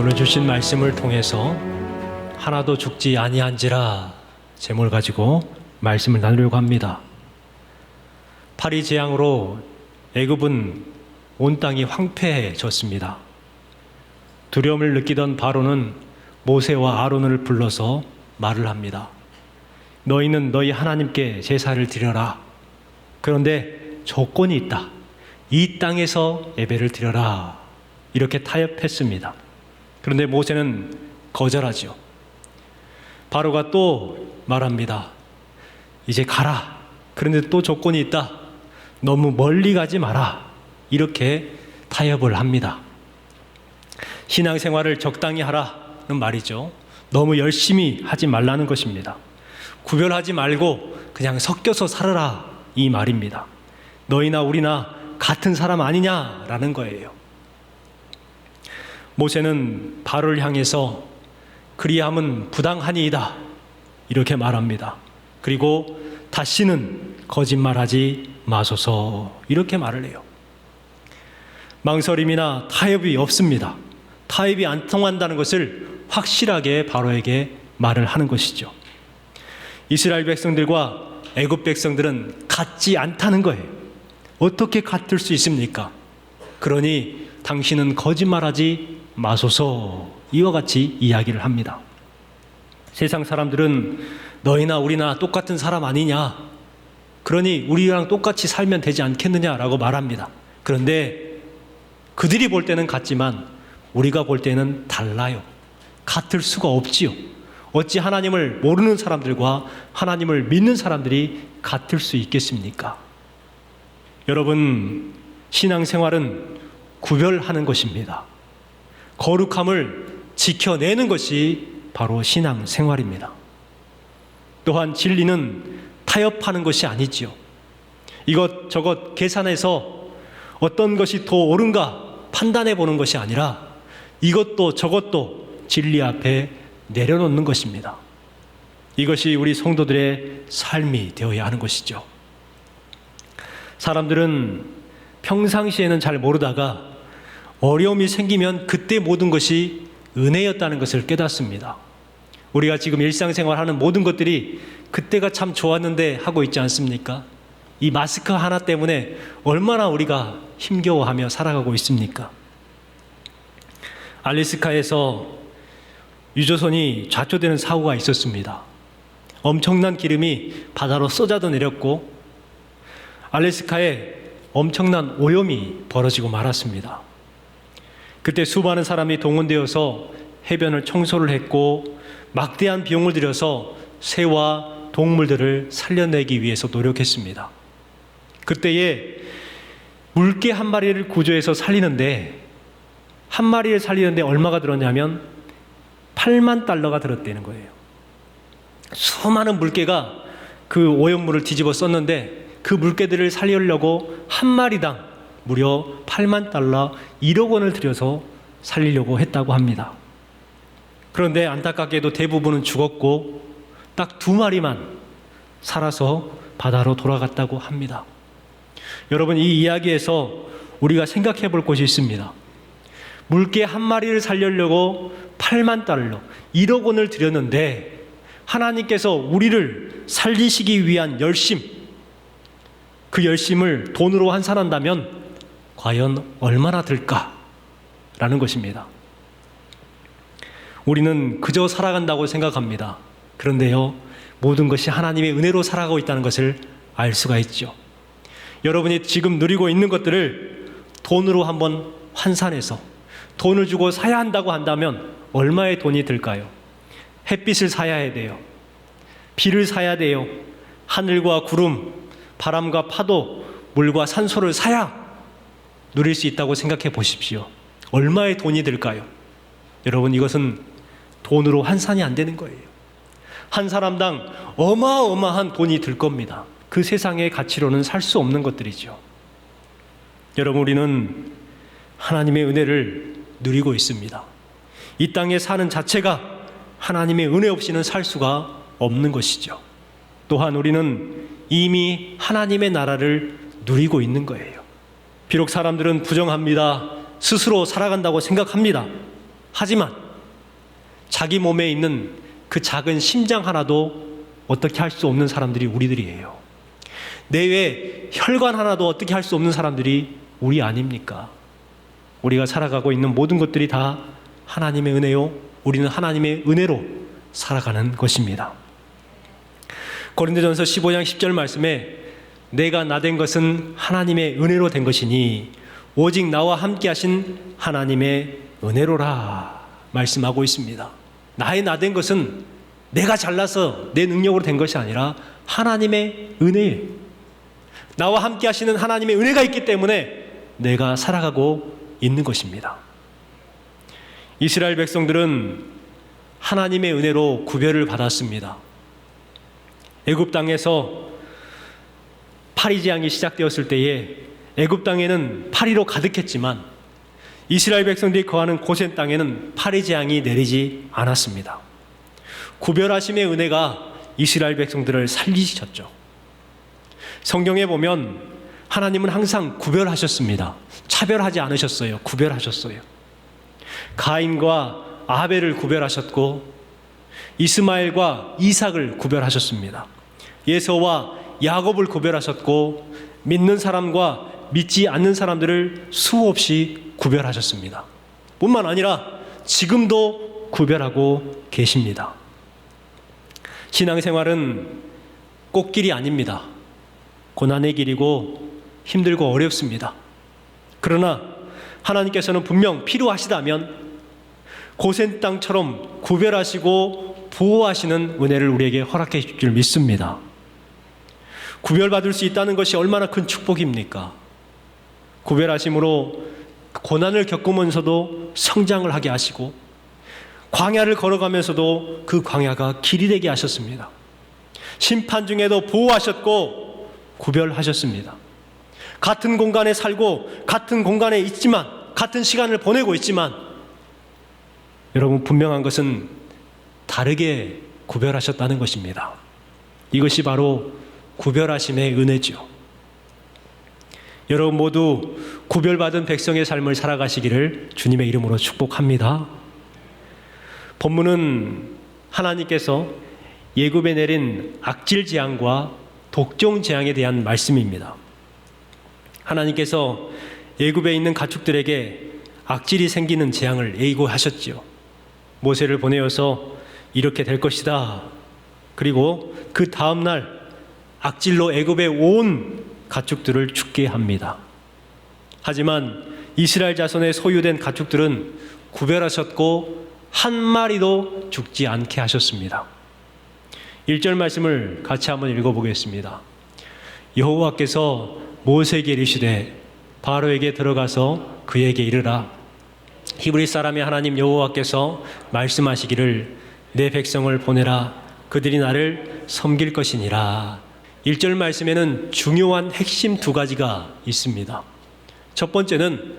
오늘 주신 말씀을 통해서 하나도 죽지 아니한지라 제목을 가지고 말씀을 나누려고 합니다. 파리 재앙으로 애굽은 온 땅이 황폐해졌습니다. 두려움을 느끼던 바로는 모세와 아론을 불러서 말을 합니다. 너희는 너희 하나님께 제사를 드려라. 그런데 조건이 있다. 이 땅에서 예배를 드려라. 이렇게 타협했습니다. 그런데 모세는 거절하죠. 바로가 또 말합니다. 이제 가라. 그런데 또 조건이 있다. 너무 멀리 가지 마라. 이렇게 타협을 합니다. 신앙생활을 적당히 하라는 말이죠. 너무 열심히 하지 말라는 것입니다. 구별하지 말고 그냥 섞여서 살아라 이 말입니다. 너희나 우리나 같은 사람 아니냐라는 거예요. 모세는 바로를 향해서 그리함은 부당하니이다 이렇게 말합니다. 그리고 다시는 거짓말하지 마소서 이렇게 말을 해요. 망설임이나 타협이 없습니다. 타협이 안 통한다는 것을 확실하게 바로에게 말을 하는 것이죠. 이스라엘 백성들과 애굽 백성들은 같지 않다는 거예요. 어떻게 같을 수 있습니까? 그러니 당신은 거짓말하지 마소서 이와 같이 이야기를 합니다. 세상 사람들은 너희나 우리나 똑같은 사람 아니냐, 그러니 우리랑 똑같이 살면 되지 않겠느냐라고 말합니다. 그런데 그들이 볼 때는 같지만 우리가 볼 때는 달라요. 같을 수가 없지요. 어찌 하나님을 모르는 사람들과 하나님을 믿는 사람들이 같을 수 있겠습니까? 여러분, 신앙생활은 구별하는 것입니다. 거룩함을 지켜내는 것이 바로 신앙생활입니다. 또한 진리는 타협하는 것이 아니지요. 이것저것 계산해서 어떤 것이 더 옳은가 판단해 보는 것이 아니라 이것도 저것도 진리 앞에 내려놓는 것입니다. 이것이 우리 성도들의 삶이 되어야 하는 것이죠. 사람들은 평상시에는 잘 모르다가 어려움이 생기면 그때 모든 것이 은혜였다는 것을 깨닫습니다. 우리가 지금 일상생활하는 모든 것들이 그때가 참 좋았는데 하고 있지 않습니까? 이 마스크 하나 때문에 얼마나 우리가 힘겨워하며 살아가고 있습니까? 알래스카에서 유조선이 좌초되는 사고가 있었습니다. 엄청난 기름이 바다로 쏟아져 내렸고 알래스카에 엄청난 오염이 벌어지고 말았습니다. 그때 수많은 사람이 동원되어서 해변을 청소를 했고 막대한 비용을 들여서 새와 동물들을 살려내기 위해서 노력했습니다. 그때에 물개 한 마리를 구조해서 살리는데 한 마리를 살리는데 얼마가 들었냐면 $80,000가 들었다는 거예요. 수많은 물개가 그 오염물을 뒤집어 썼는데 그 물개들을 살리려고 한 마리당 무려 $80,000, 1억 원을 들여서 살리려고 했다고 합니다. 그런데 안타깝게도 대부분은 죽었고 딱 2마리만 살아서 바다로 돌아갔다고 합니다. 여러분, 이 이야기에서 우리가 생각해 볼 것이 있습니다. 물개 한 마리를 살리려고 $80,000, 1억 원을 들였는데 하나님께서 우리를 살리시기 위한 열심, 그 열심을 돈으로 환산한다면 과연 얼마나 들까라는 것입니다. 우리는 그저 살아간다고 생각합니다. 그런데요, 모든 것이 하나님의 은혜로 살아가고 있다는 것을 알 수가 있죠. 여러분이 지금 누리고 있는 것들을 돈으로 한번 환산해서 돈을 주고 사야 한다고 한다면 얼마의 돈이 들까요? 햇빛을 사야 돼요. 비를 사야 돼요. 하늘과 구름, 바람과 파도, 물과 산소를 사야 누릴 수 있다고 생각해 보십시오. 얼마의 돈이 들까요? 여러분, 이것은 돈으로 환산이 안 되는 거예요. 한 사람당 어마어마한 돈이 들 겁니다. 그 세상의 가치로는 살 수 없는 것들이죠. 여러분, 우리는 하나님의 은혜를 누리고 있습니다. 이 땅에 사는 자체가 하나님의 은혜 없이는 살 수가 없는 것이죠. 또한 우리는 이미 하나님의 나라를 누리고 있는 거예요. 비록 사람들은 부정합니다. 스스로 살아간다고 생각합니다. 하지만 자기 몸에 있는 그 작은 심장 하나도 어떻게 할 수 없는 사람들이 우리들이에요. 내외 혈관 하나도 어떻게 할 수 없는 사람들이 우리 아닙니까? 우리가 살아가고 있는 모든 것들이 다 하나님의 은혜요. 우리는 하나님의 은혜로 살아가는 것입니다. 고린도전서 15장 10절 말씀에 내가 나된 것은 하나님의 은혜로 된 것이니 오직 나와 함께 하신 하나님의 은혜로라 말씀하고 있습니다. 나의 나된 것은 내가 잘나서 내 능력으로 된 것이 아니라 하나님의 은혜예요. 나와 함께 하시는 하나님의 은혜가 있기 때문에 내가 살아가고 있는 것입니다. 이스라엘 백성들은 하나님의 은혜로 구별을 받았습니다. 애굽 땅에서 파리 재앙이 시작되었을 때에 애굽 땅에는 파리로 가득했지만 이스라엘 백성들이 거하는 고센 땅에는 파리 재앙이 내리지 않았습니다. 구별하심의 은혜가 이스라엘 백성들을 살리셨죠. 성경에 보면 하나님은 항상 구별하셨습니다. 차별하지 않으셨어요. 구별하셨어요. 가인과 아벨을 구별하셨고 이스마엘과 이삭을 구별하셨습니다. 예서와 야곱을 구별하셨고 믿는 사람과 믿지 않는 사람들을 수없이 구별하셨습니다. 뿐만 아니라 지금도 구별하고 계십니다. 신앙생활은 꽃길이 아닙니다. 고난의 길이고 힘들고 어렵습니다. 그러나 하나님께서는 분명 필요하시다면 고센 땅처럼 구별하시고 보호하시는 은혜를 우리에게 허락해 주실 줄 믿습니다. 구별받을 수 있다는 것이 얼마나 큰 축복입니까? 구별하심으로 고난을 겪으면서도 성장을 하게 하시고 광야를 걸어가면서도 그 광야가 길이 되게 하셨습니다. 심판 중에도 보호하셨고 구별하셨습니다. 같은 공간에 살고 같은 공간에 있지만 같은 시간을 보내고 있지만 여러분 분명한 것은 다르게 구별하셨다는 것입니다. 이것이 바로 구별하심의 은혜죠. 여러분 모두 구별받은 백성의 삶을 살아가시기를 주님의 이름으로 축복합니다. 본문은 하나님께서 예굽에 내린 악질 재앙과 독종 재앙에 대한 말씀입니다. 하나님께서 예굽에 있는 가축들에게 악질이 생기는 재앙을 예고하셨지요. 모세를 보내어서 이렇게 될 것이다. 그리고 그 다음 날 악질로 애굽에 온 가축들을 죽게 합니다. 하지만 이스라엘 자손의 소유된 가축들은 구별하셨고 한 마리도 죽지 않게 하셨습니다. 1절 말씀을 같이 한번 읽어보겠습니다. 여호와께서 모세에게 이르시되 바로에게 들어가서 그에게 이르라. 히브리 사람의 하나님 여호와께서 말씀하시기를 내 백성을 보내라. 그들이 나를 섬길 것이니라. 1절 말씀에는 중요한 핵심 두 가지가 있습니다. 첫 번째는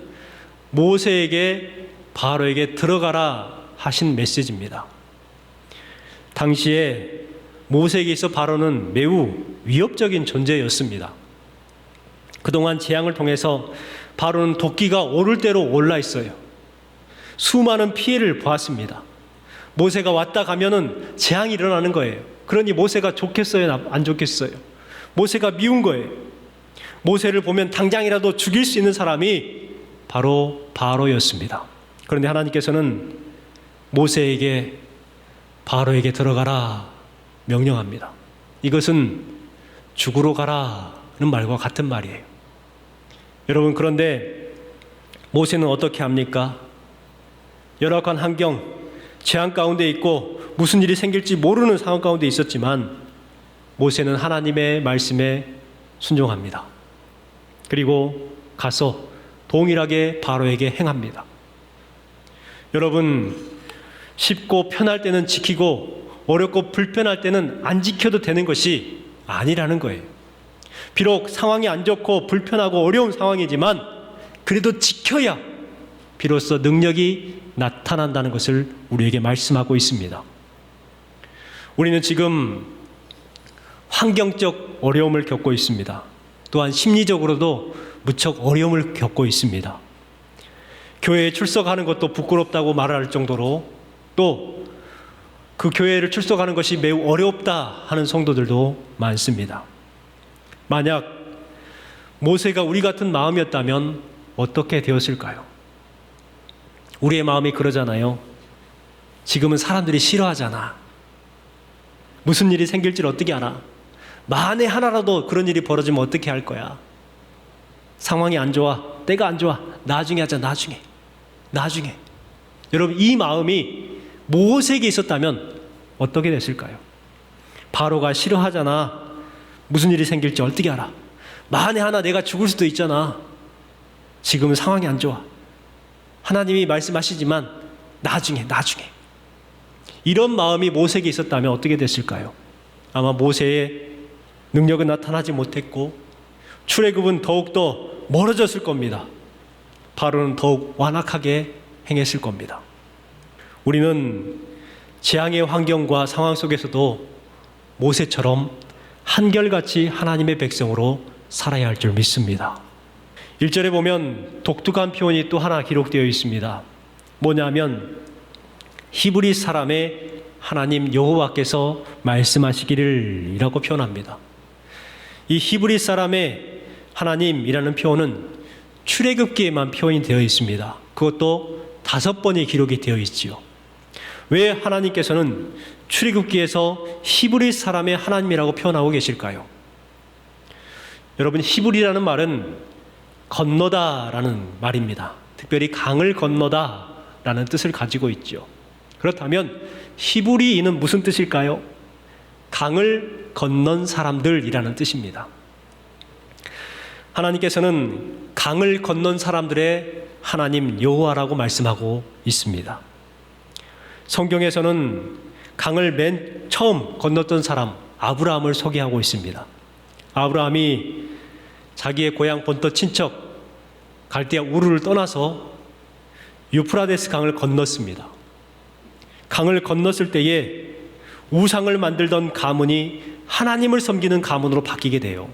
모세에게 바로에게 들어가라 하신 메시지입니다. 당시에 모세에게 있어 바로는 매우 위협적인 존재였습니다. 그동안 재앙을 통해서 바로는 도끼가 오를 대로 올라 있어요. 수많은 피해를 보았습니다. 모세가 왔다 가면은 재앙이 일어나는 거예요. 그러니 모세가 좋겠어요? 안 좋겠어요? 모세가 미운 거예요. 모세를 보면 당장이라도 죽일 수 있는 사람이 바로 바로였습니다. 그런데 하나님께서는 모세에게 바로에게 들어가라 명령합니다. 이것은 죽으러 가라는 말과 같은 말이에요. 여러분, 그런데 모세는 어떻게 합니까? 열악한 환경, 재앙 가운데 있고 무슨 일이 생길지 모르는 상황 가운데 있었지만 모세는 하나님의 말씀에 순종합니다. 그리고 가서 동일하게 바로에게 행합니다. 여러분, 쉽고 편할 때는 지키고 어렵고 불편할 때는 안 지켜도 되는 것이 아니라는 거예요. 비록 상황이 안 좋고 불편하고 어려운 상황이지만 그래도 지켜야 비로소 능력이 나타난다는 것을 우리에게 말씀하고 있습니다. 우리는 지금 환경적 어려움을 겪고 있습니다. 또한 심리적으로도 무척 어려움을 겪고 있습니다. 교회에 출석하는 것도 부끄럽다고 말할 정도로 또 그 교회를 출석하는 것이 매우 어렵다 하는 성도들도 많습니다. 만약 모세가 우리 같은 마음이었다면 어떻게 되었을까요? 우리의 마음이 그러잖아요. 지금은 사람들이 싫어하잖아. 무슨 일이 생길지를 어떻게 알아? 만에 하나라도 그런 일이 벌어지면 어떻게 할 거야? 상황이 안 좋아. 때가 안 좋아. 나중에 하자. 나중에. 여러분, 이 마음이 모세에게 있었다면 어떻게 됐을까요? 바로가 싫어하잖아. 무슨 일이 생길지 어떻게 알아? 만에 하나 내가 죽을 수도 있잖아. 지금은 상황이 안 좋아. 하나님이 말씀하시지만 나중에. 이런 마음이 모세에게 있었다면 어떻게 됐을까요? 아마 모세의 능력은 나타나지 못했고 출애굽은 더욱더 멀어졌을 겁니다. 바로는 더욱 완악하게 행했을 겁니다. 우리는 재앙의 환경과 상황 속에서도 모세처럼 한결같이 하나님의 백성으로 살아야 할 줄 믿습니다. 1절에 보면 독특한 표현이 또 하나 기록되어 있습니다. 뭐냐면 히브리 사람의 하나님 여호와께서 말씀하시기를 이라고 표현합니다. 이 히브리 사람의 하나님이라는 표현은 출애굽기에만 표현이 되어 있습니다. 그것도 5번이 기록이 되어 있지요. 왜 하나님께서는 출애굽기에서 히브리 사람의 하나님이라고 표현하고 계실까요? 여러분, 히브리라는 말은 건너다라는 말입니다. 특별히 강을 건너다라는 뜻을 가지고 있죠. 그렇다면 히브리인은 무슨 뜻일까요? 강을 건넌 사람들이라는 뜻입니다. 하나님께서는 강을 건넌 사람들의 하나님 여호와라고 말씀하고 있습니다. 성경에서는 강을 맨 처음 건넜던 사람 아브라함을 소개하고 있습니다. 아브라함이 자기의 고향 본토 친척 갈대아 우르를 떠나서 유프라데스 강을 건넜습니다. 강을 건넜을 때에 우상을 만들던 가문이 하나님을 섬기는 가문으로 바뀌게 돼요.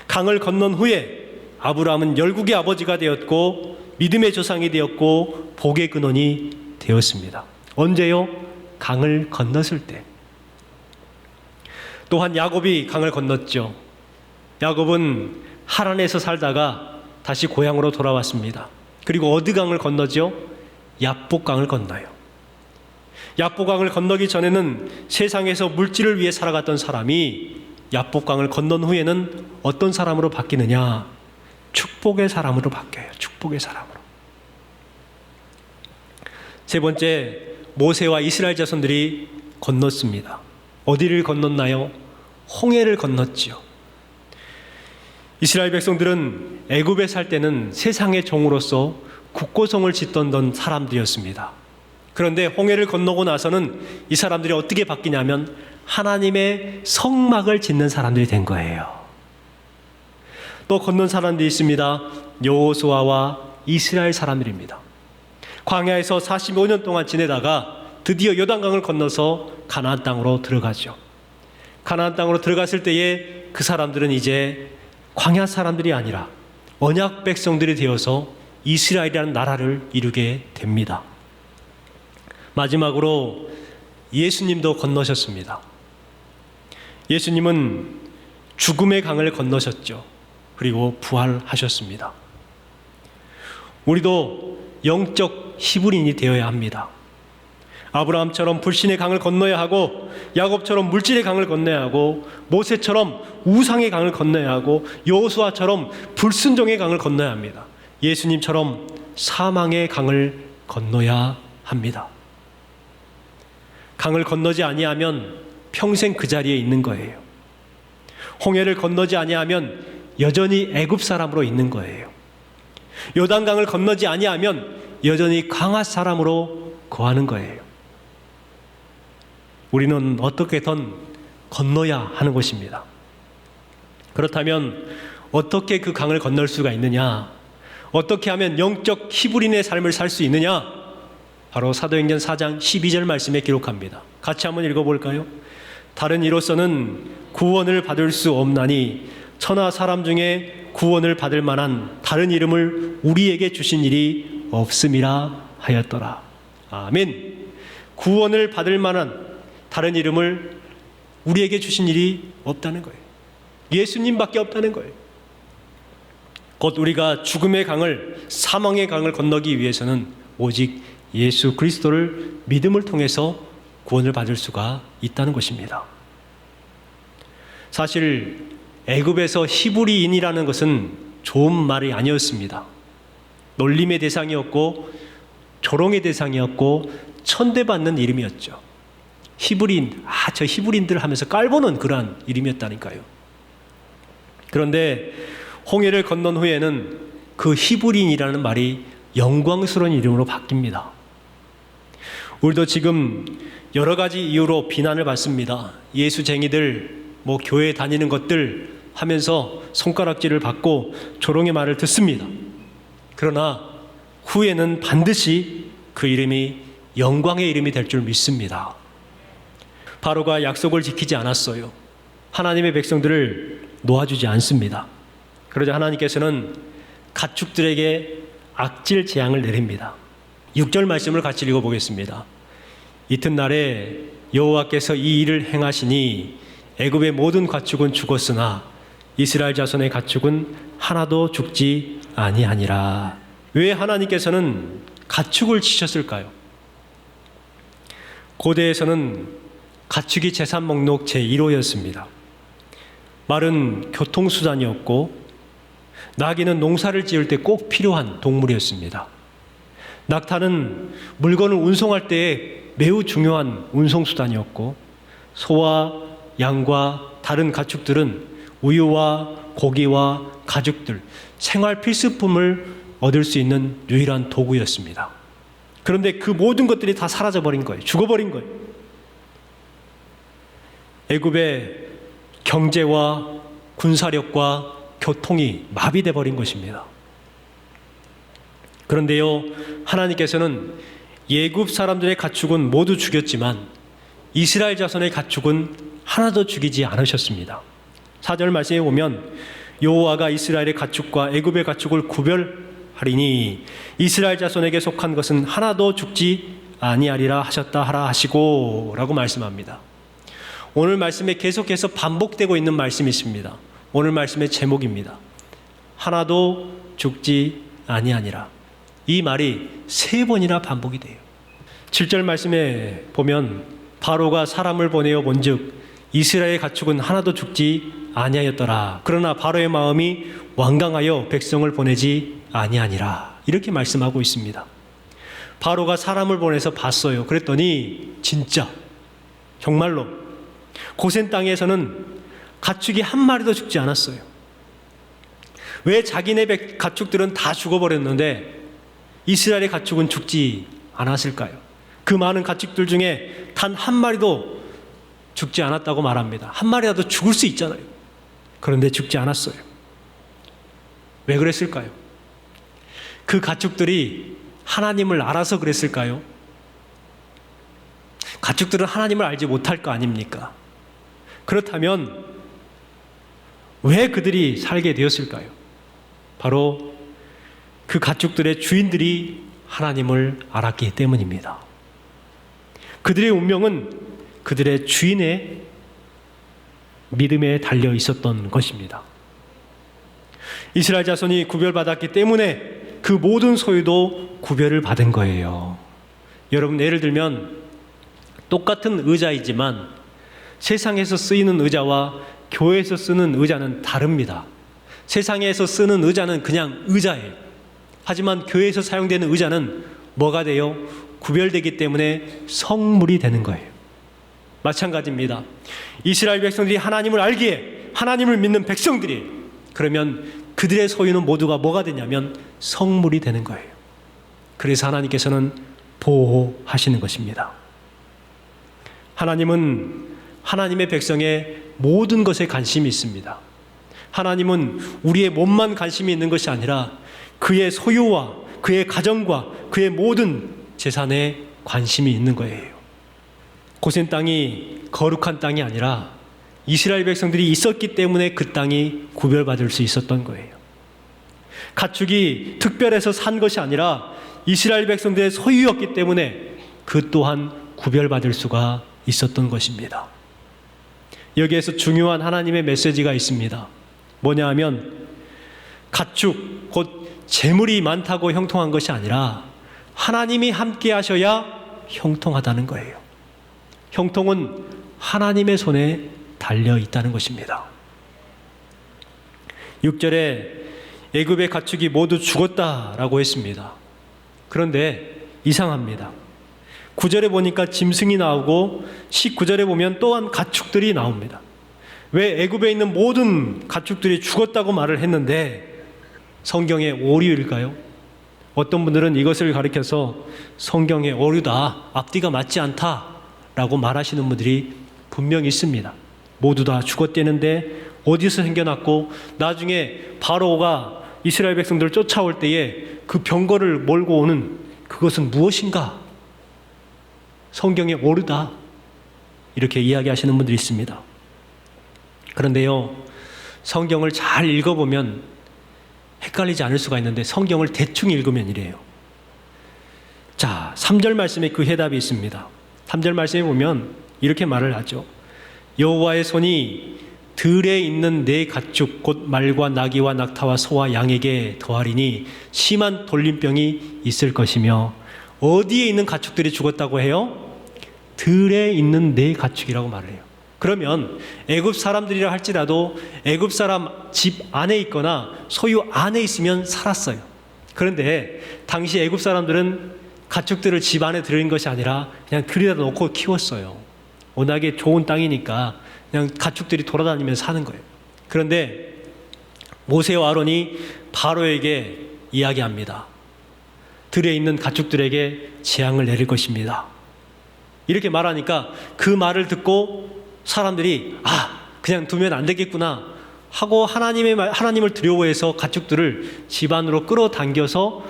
강을 건넌 후에 아브라함은 열국의 아버지가 되었고 믿음의 조상이 되었고 복의 근원이 되었습니다. 언제요? 강을 건넜을 때. 또한 야곱이 강을 건넜죠. 야곱은 하란에서 살다가 다시 고향으로 돌아왔습니다. 그리고 어느 강을 건너죠? 야복강을 건너요. 야복강을 건너기 전에는 세상에서 물질을 위해 살아갔던 사람이 야복강을 건넌 후에는 어떤 사람으로 바뀌느냐? 축복의 사람으로 바뀌어요. 축복의 사람으로. 세 번째, 모세와 이스라엘 자손들이 건넜습니다. 어디를 건넜나요? 홍해를 건넜지요. 이스라엘 백성들은 애굽에 살 때는 세상의 종으로서 국고성을 짓던 사람들이었습니다. 그런데 홍해를 건너고 나서는 이 사람들이 어떻게 바뀌냐면 하나님의 성막을 짓는 사람들이 된 거예요. 또 건넌 사람들이 있습니다. 여호수아와 이스라엘 사람들입니다. 광야에서 45년 동안 지내다가 드디어 요단강을 건너서 가나안 땅으로 들어가죠. 가나안 땅으로 들어갔을 때에 그 사람들은 이제 광야 사람들이 아니라 언약 백성들이 되어서 이스라엘이라는 나라를 이루게 됩니다. 마지막으로 예수님도 건너셨습니다. 예수님은 죽음의 강을 건너셨죠. 그리고 부활하셨습니다. 우리도 영적 히브리인이 되어야 합니다. 아브라함처럼 불신의 강을 건너야 하고 야곱처럼 물질의 강을 건너야 하고 모세처럼 우상의 강을 건너야 하고 여호수아처럼 불순종의 강을 건너야 합니다. 예수님처럼 사망의 강을 건너야 합니다. 강을 건너지 아니하면 평생 그 자리에 있는 거예요. 홍해를 건너지 아니하면 여전히 애굽 사람으로 있는 거예요. 요단강을 건너지 아니하면 여전히 강한 사람으로 거하는 거예요. 우리는 어떻게든 건너야 하는 것입니다. 그렇다면 어떻게 그 강을 건널 수가 있느냐? 어떻게 하면 영적 히브리인의 삶을 살 수 있느냐? 바로 사도행전 4장 12절 말씀에 기록합니다. 같이 한번 읽어볼까요? 다른 이로서는 구원을 받을 수 없나니 천하 사람 중에 구원을 받을 만한 다른 이름을 우리에게 주신 일이 없음이라 하였더라. 아멘. 구원을 받을 만한 다른 이름을 우리에게 주신 일이 없다는 거예요. 예수님밖에 없다는 거예요. 곧 우리가 죽음의 강을, 사망의 강을 건너기 위해서는 오직 예수 그리스도를 믿음을 통해서 구원을 받을 수가 있다는 것입니다. 사실 애굽에서 히브리인이라는 것은 좋은 말이 아니었습니다. 놀림의 대상이었고 조롱의 대상이었고 천대받는 이름이었죠. 히브리인, 저 히브리인들 하면서 깔보는 그러한 이름이었다니까요. 그런데 홍해를 건넌 후에는 그 히브리인이라는 말이 영광스러운 이름으로 바뀝니다. 우리도 지금 여러 가지 이유로 비난을 받습니다. 예수쟁이들, 교회 다니는 것들 하면서 손가락질을 받고 조롱의 말을 듣습니다. 그러나 후에는 반드시 그 이름이 영광의 이름이 될 줄 믿습니다. 바로가 약속을 지키지 않았어요. 하나님의 백성들을 놓아주지 않습니다. 그러자 하나님께서는 가축들에게 악질 재앙을 내립니다. 6절 말씀을 같이 읽어보겠습니다. 이튿날에 여호와께서 이 일을 행하시니 애굽의 모든 가축은 죽었으나 이스라엘 자손의 가축은 하나도 죽지 아니하니라. 왜 하나님께서는 가축을 치셨을까요? 고대에서는 가축이 재산 목록 제1호였습니다. 말은 교통수단이었고 나귀는 농사를 지을 때 꼭 필요한 동물이었습니다. 낙타는 물건을 운송할 때에 매우 중요한 운송수단이었고 소와 양과 다른 가축들은 우유와 고기와 가죽들, 생활 필수품을 얻을 수 있는 유일한 도구였습니다. 그런데 그 모든 것들이 다 사라져버린 거예요. 죽어버린 거예요. 애굽의 경제와 군사력과 교통이 마비돼 버린 것입니다. 그런데요, 하나님께서는 애굽 사람들의 가축은 모두 죽였지만 이스라엘 자손의 가축은 하나도 죽이지 않으셨습니다. 4절 말씀에 보면 여호와가 이스라엘의 가축과 애굽의 가축을 구별하리니 이스라엘 자손에게 속한 것은 하나도 죽지 아니하리라 하셨다 하라 하시고 라고 말씀합니다. 오늘 말씀에 계속해서 반복되고 있는 말씀이 있습니다. 오늘 말씀의 제목입니다. 하나도 죽지 아니하니라. 이 말이 3번이나 반복이 돼요. 7절 말씀에 보면 바로가 사람을 보내어 본즉 이스라엘의 가축은 하나도 죽지 아니하였더라. 그러나 바로의 마음이 완강하여 백성을 보내지 아니하니라. 이렇게 말씀하고 있습니다. 바로가 사람을 보내서 봤어요. 그랬더니 진짜 정말로 고센 땅에서는 가축이 한 마리도 죽지 않았어요. 왜 자기네 가축들은 다 죽어버렸는데 이스라엘의 가축은 죽지 않았을까요? 그 많은 가축들 중에 단 한 마리도 죽지 않았다고 말합니다. 한 마리라도 죽을 수 있잖아요. 그런데 죽지 않았어요. 왜 그랬을까요? 그 가축들이 하나님을 알아서 그랬을까요? 가축들은 하나님을 알지 못할 거 아닙니까? 그렇다면 왜 그들이 살게 되었을까요? 바로 그 가축들의 주인들이 하나님을 알았기 때문입니다. 그들의 운명은 그들의 주인의 믿음에 달려 있었던 것입니다. 이스라엘 자손이 구별받았기 때문에 그 모든 소유도 구별을 받은 거예요. 여러분, 예를 들면 똑같은 의자이지만 세상에서 쓰이는 의자와 교회에서 쓰는 의자는 다릅니다. 세상에서 쓰는 의자는 그냥 의자예요. 하지만 교회에서 사용되는 의자는 뭐가 돼요? 구별되기 때문에 성물이 되는 거예요. 마찬가지입니다. 이스라엘 백성들이 하나님을 알기에 하나님을 믿는 백성들이, 그러면 그들의 소유는 모두가 뭐가 되냐면 성물이 되는 거예요. 그래서 하나님께서는 보호하시는 것입니다. 하나님은 하나님의 백성의 모든 것에 관심이 있습니다. 하나님은 우리의 몸만 관심이 있는 것이 아니라 그의 소유와 그의 가정과 그의 모든 재산에 관심이 있는 거예요. 고센 땅이 거룩한 땅이 아니라 이스라엘 백성들이 있었기 때문에 그 땅이 구별받을 수 있었던 거예요. 가축이 특별해서 산 것이 아니라 이스라엘 백성들의 소유였기 때문에 그 또한 구별받을 수가 있었던 것입니다. 여기에서 중요한 하나님의 메시지가 있습니다. 뭐냐 하면 가축, 곧 재물이 많다고 형통한 것이 아니라 하나님이 함께 하셔야 형통하다는 거예요. 형통은 하나님의 손에 달려 있다는 것입니다. 6절에 애굽의 가축이 모두 죽었다라고 했습니다. 그런데 이상합니다. 9절에 보니까 짐승이 나오고 19절에 보면 또한 가축들이 나옵니다. 왜 애굽에 있는 모든 가축들이 죽었다고 말을 했는데 성경의 오류일까요? 어떤 분들은 이것을 가리켜서 성경의 오류다, 앞뒤가 맞지 않다라고 말하시는 분들이 분명히 있습니다. 모두 다 죽었대는데 어디서 생겨났고 나중에 바로가 이스라엘 백성들을 쫓아올 때에 그 병거를 몰고 오는 그것은 무엇인가? 성경의 오류다, 이렇게 이야기하시는 분들이 있습니다. 그런데요, 성경을 잘 읽어보면 헷갈리지 않을 수가 있는데 성경을 대충 읽으면 이래요. 자, 3절 말씀에 그 해답이 있습니다. 3절 말씀에 보면 이렇게 말을 하죠. 여호와의 손이 들에 있는 네 가축 곧 말과 나귀와 낙타와 소와 양에게 더하리니 심한 돌림병이 있을 것이며. 어디에 있는 가축들이 죽었다고 해요? 들에 있는 네 가축이라고 말을 해요. 그러면 애굽 사람들이라 할지라도 애굽 사람 집 안에 있거나 소유 안에 있으면 살았어요. 그런데 당시 애굽 사람들은 가축들을 집 안에 들인 것이 아니라 그냥 들여다 놓고 키웠어요. 워낙에 좋은 땅이니까 그냥 가축들이 돌아다니면서 사는 거예요. 그런데 모세와 아론이 바로에게 이야기합니다. 들에 있는 가축들에게 재앙을 내릴 것입니다. 이렇게 말하니까 그 말을 듣고 사람들이 그냥 두면 안 되겠구나 하고 하나님을 두려워해서 가축들을 집 안으로 끌어당겨서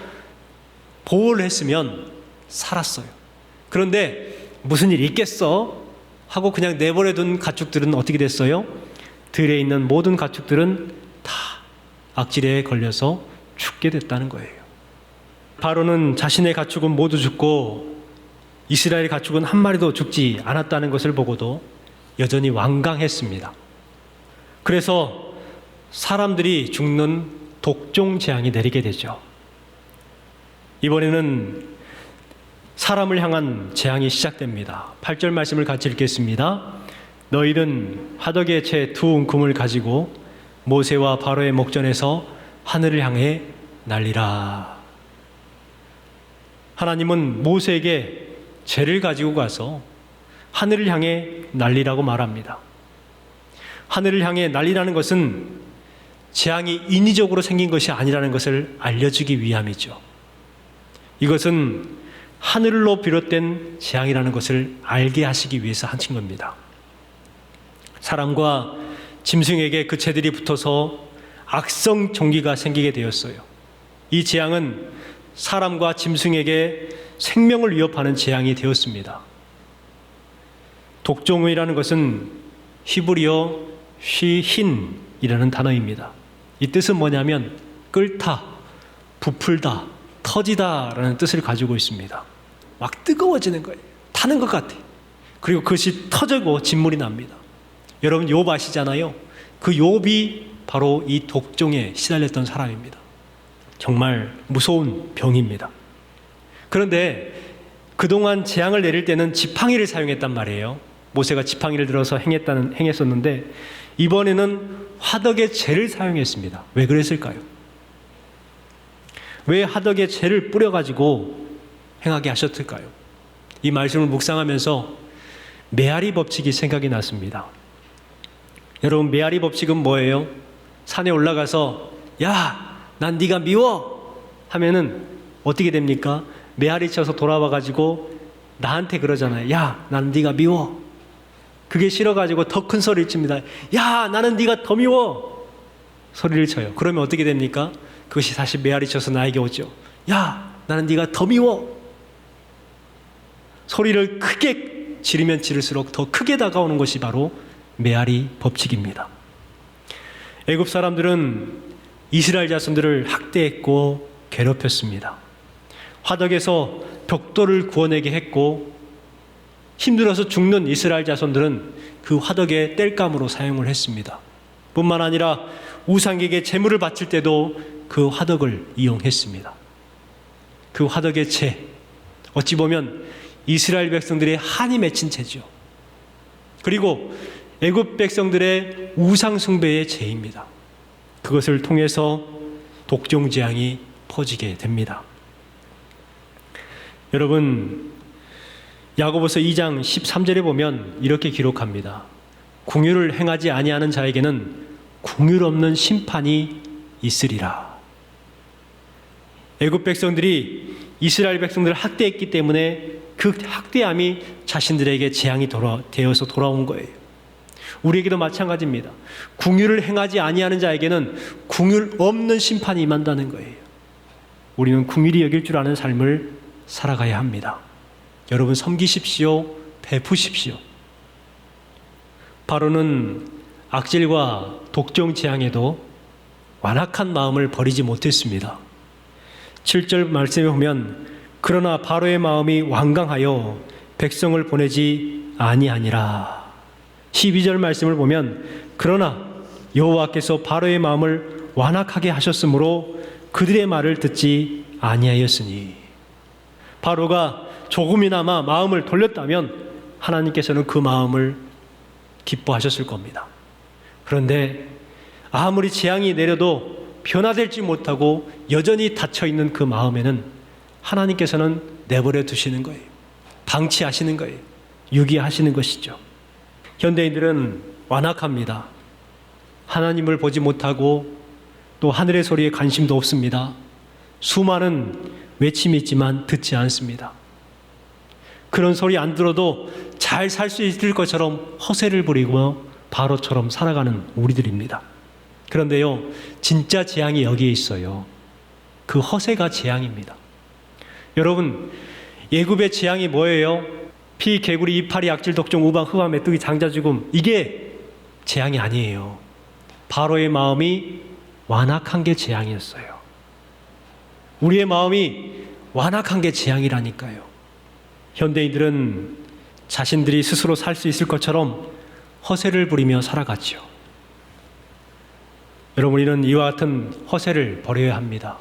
보호를 했으면 살았어요. 그런데 무슨 일이 있겠어 하고 그냥 내버려둔 가축들은 어떻게 됐어요? 들에 있는 모든 가축들은 다 악질에 걸려서 죽게 됐다는 거예요. 바로는 자신의 가축은 모두 죽고 이스라엘 가축은 한 마리도 죽지 않았다는 것을 보고도 여전히 완강했습니다. 그래서 사람들이 죽는 독종 재앙이 내리게 되죠. 이번에는 사람을 향한 재앙이 시작됩니다. 8절 말씀을 같이 읽겠습니다. 너희는 화덕의 채 두 움큼을 가지고 모세와 바로의 목전에서 하늘을 향해 날리라. 하나님은 모세에게 재를 가지고 가서 하늘을 향해 날리라고 말합니다. 하늘을 향해 날리라는 것은 재앙이 인위적으로 생긴 것이 아니라는 것을 알려주기 위함이죠. 이것은 하늘로 비롯된 재앙이라는 것을 알게 하시기 위해서 하신 겁니다. 사람과 짐승에게 그 재들이 붙어서 악성 종기가 생기게 되었어요. 이 재앙은 사람과 짐승에게 생명을 위협하는 재앙이 되었습니다. 독종이라는 것은 히브리어 쉬힌이라는 단어입니다. 이 뜻은 뭐냐면 끓다, 부풀다, 터지다라는 뜻을 가지고 있습니다. 막 뜨거워지는 거예요. 타는 것 같아. 그리고 그것이 터지고 진물이 납니다. 여러분 욥 아시잖아요. 그 욥이 바로 이 독종에 시달렸던 사람입니다. 정말 무서운 병입니다. 그런데 그동안 재앙을 내릴 때는 지팡이를 사용했단 말이에요. 모세가 지팡이를 들어서 행했었는데 이번에는 화덕의 재를 사용했습니다. 왜 그랬을까요? 왜 화덕의 재를 뿌려가지고 행하게 하셨을까요? 이 말씀을 묵상하면서 메아리 법칙이 생각이 났습니다. 여러분 메아리 법칙은 뭐예요? 산에 올라가서 야, 난 네가 미워 하면은 어떻게 됩니까? 메아리 쳐서 돌아와가지고 나한테 그러잖아요. 야, 나는 네가 미워. 그게 싫어가지고 더 큰 소리를 칩니다. 야, 나는 네가 더 미워. 소리를 쳐요. 그러면 어떻게 됩니까? 그것이 다시 메아리 쳐서 나에게 오죠. 야, 나는 네가 더 미워. 소리를 크게 지르면 지를수록 더 크게 다가오는 것이 바로 메아리 법칙입니다. 애굽 사람들은 이스라엘 자손들을 학대했고 괴롭혔습니다. 화덕에서 벽돌을 구워내게 했고, 힘들어서 죽는 이스라엘 자손들은 그 화덕의 땔감으로 사용을 했습니다. 뿐만 아니라 우상에게 제물을 바칠 때도 그 화덕을 이용했습니다. 그 화덕의 채, 어찌 보면 이스라엘 백성들의 한이 맺힌 채죠. 그리고 애굽 백성들의 우상 숭배의 죄입니다. 그것을 통해서 독종 재앙이 퍼지게 됩니다. 여러분, 야고보서 2장 13절에 보면 이렇게 기록합니다. 궁휼을 행하지 아니하는 자에게는 궁휼 없는 심판이 있으리라. 애굽 백성들이 이스라엘 백성들을 학대했기 때문에 그 학대함이 자신들에게 재앙이 되어서 돌아온 거예요. 우리에게도 마찬가지입니다. 궁휼을 행하지 아니하는 자에게는 궁휼 없는 심판이 임한다는 거예요. 우리는 궁휼히 여길 줄 아는 삶을 살아가야 합니다. 여러분, 섬기십시오. 베푸십시오. 바로는 악질과 독종 재앙에도 완악한 마음을 버리지 못했습니다. 7절 말씀에 보면 그러나 바로의 마음이 완강하여 백성을 보내지 아니하니라. 12절 말씀을 보면 그러나 여호와께서 바로의 마음을 완악하게 하셨으므로 그들의 말을 듣지 아니하였으니. 바로가 조금이나마 마음을 돌렸다면 하나님께서는 그 마음을 기뻐하셨을 겁니다. 그런데 아무리 재앙이 내려도 변화되지 못하고 여전히 닫혀있는 그 마음에는 하나님께서는 내버려 두시는 거예요. 방치하시는 거예요. 유기하시는 것이죠. 현대인들은 완악합니다. 하나님을 보지 못하고 또 하늘의 소리에 관심도 없습니다. 수많은 외침이 있지만 듣지 않습니다. 그런 소리 안 들어도 잘 살 수 있을 것처럼 허세를 부리고 바로처럼 살아가는 우리들입니다. 그런데요, 진짜 재앙이 여기에 있어요. 그 허세가 재앙입니다. 여러분, 애굽의 재앙이 뭐예요? 피, 개구리, 이파리, 악질, 독종, 우방, 흑암, 메뚜기, 장자, 죽음. 이게 재앙이 아니에요. 바로의 마음이 완악한 게 재앙이었어요. 우리의 마음이 완악한 게 재앙이라니까요. 현대인들은 자신들이 스스로 살 수 있을 것처럼 허세를 부리며 살아갔죠. 여러분, 우리는 이와 같은 허세를 버려야 합니다.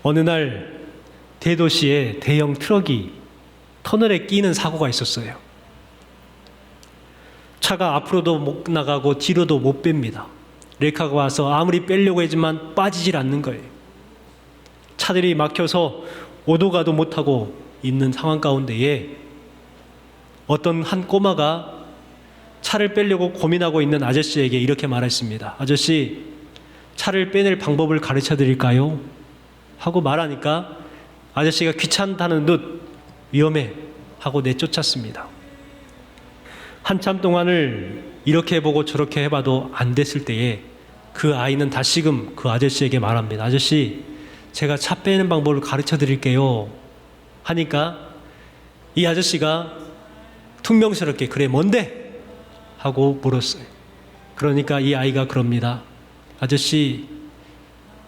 어느 날 대도시에 대형 트럭이 터널에 끼는 사고가 있었어요. 차가 앞으로도 못 나가고 뒤로도 못 뺍니다. 레카가 와서 아무리 빼려고 했지만 빠지질 않는 거예요. 차들이 막혀서 오도 가도 못하고 있는 상황 가운데에 어떤 한 꼬마가 차를 빼려고 고민하고 있는 아저씨에게 이렇게 말했습니다. 아저씨, 차를 빼낼 방법을 가르쳐 드릴까요? 하고 말하니까 아저씨가 귀찮다는 듯 위험해 하고 내쫓았습니다. 한참 동안을 이렇게 해보고 저렇게 해봐도 안 됐을 때에 그 아이는 다시금 그 아저씨에게 말합니다. 아저씨, 제가 차 빼는 방법을 가르쳐 드릴게요 하니까 이 아저씨가 퉁명스럽게 그래 뭔데? 하고 물었어요. 그러니까 이 아이가 그럽니다. 아저씨,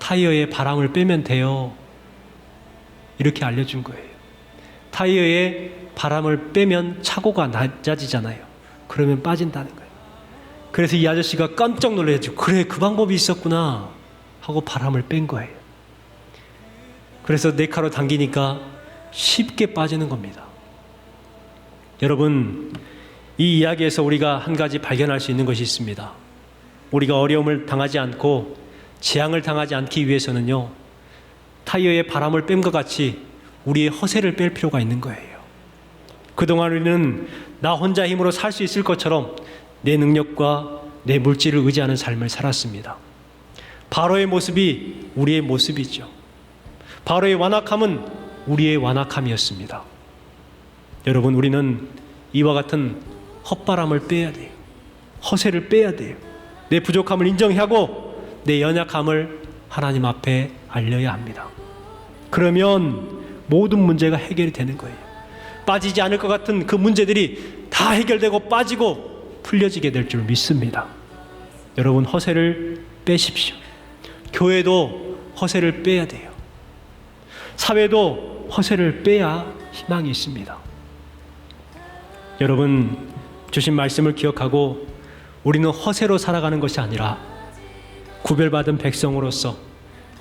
타이어에 바람을 빼면 돼요. 이렇게 알려준 거예요. 타이어에 바람을 빼면 차고가 낮아지잖아요. 그러면 빠진다는 거예요. 그래서 이 아저씨가 깜짝 놀라가지고 그래, 그 방법이 있었구나 하고 바람을 뺀 거예요. 그래서 네카로 당기니까 쉽게 빠지는 겁니다. 여러분, 이 이야기에서 우리가 한 가지 발견할 수 있는 것이 있습니다. 우리가 어려움을 당하지 않고 재앙을 당하지 않기 위해서는요, 타이어에 바람을 뺀 것 같이 우리의 허세를 뺄 필요가 있는 거예요. 그동안 우리는 나 혼자 힘으로 살 수 있을 것처럼 내 능력과 내 물질을 의지하는 삶을 살았습니다. 바로의 모습이 우리의 모습이죠. 바로의 완악함은 우리의 완악함이었습니다. 여러분, 우리는 이와 같은 헛바람을 빼야 돼요. 허세를 빼야 돼요. 내 부족함을 인정하고 내 연약함을 하나님 앞에 알려야 합니다. 그러면 모든 문제가 해결이 되는 거예요. 빠지지 않을 것 같은 그 문제들이 다 해결되고 빠지고 풀려지게 될 줄 믿습니다. 여러분, 허세를 빼십시오. 교회도 허세를 빼야 돼요. 사회도 허세를 빼야 희망이 있습니다. 여러분, 주신 말씀을 기억하고 우리는 허세로 살아가는 것이 아니라 구별받은 백성으로서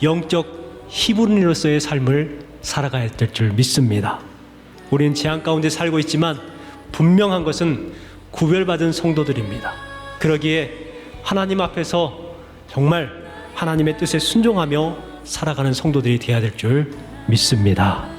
영적 히브리인으로서의 삶을 살아가야 될 줄 믿습니다. 우리는 재앙 가운데 살고 있지만 분명한 것은 구별받은 성도들입니다. 그러기에 하나님 앞에서 정말 하나님의 뜻에 순종하며 살아가는 성도들이 되어야 될 줄 믿습니다.